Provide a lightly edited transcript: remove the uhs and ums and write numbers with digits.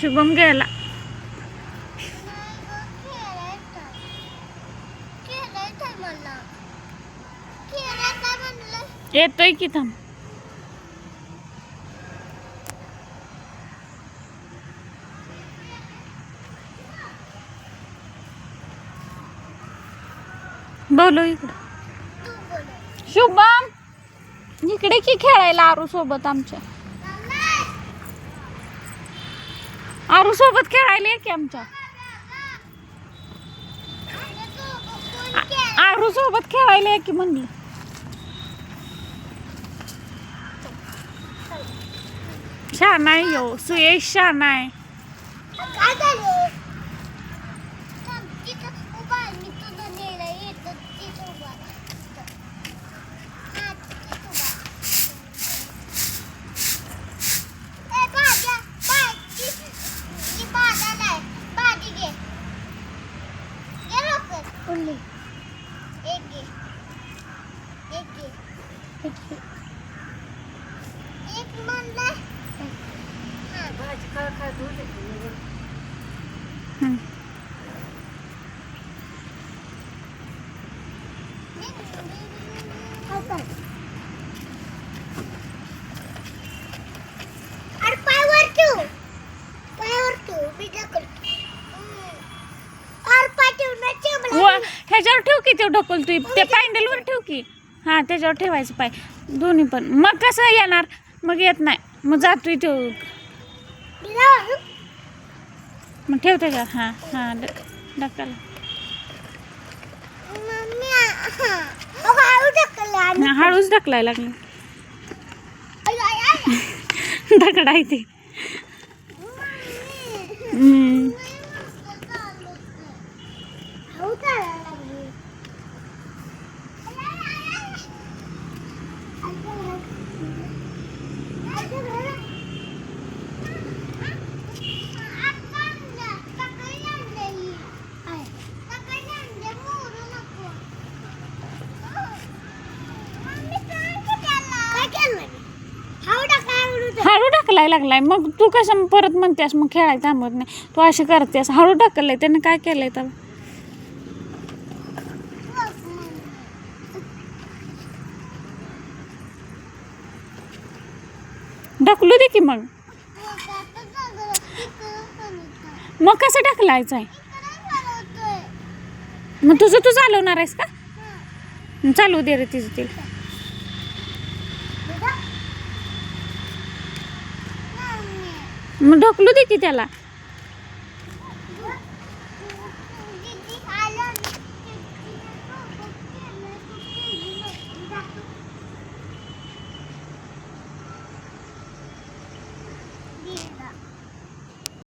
शुभम गेला. येतोय की थांब. बोलो इकडं. शुभम इकडे की खेळायला आरू सोबत आमच्या. आरू सोबत खेळायला की आमच्या. आरू सोबत खेळायला की म्हणली. छान आहे यो सुयश छान आहे. ह्याच्यावर ठेव की ते ढकल तू ते पॅन्डलवर ठेव की. हा त्याच्यावर ठेवायचं पाय दोन्ही पण. मग कसं येणार. मग येत नाही. मग जातोय तो. मग ठेव त्याच्यावर. हा हा ढकल. हळूच ढकलायला लागले. दगड आहे ते. हळू ढकलायला लागलाय. मग तू कसं परत म्हणतेस मग खेळायला थांबत नाही. तू अशी करतेस. हळू ढकललंय त्याने. काय केलंय तर ढकलू दे की. मग मग कसं ढकलायचं आहे. मग तुझं तू चालवणार आहेस का. चालू दे रे तिचं तिला. मग ढकलू दे की त्याला.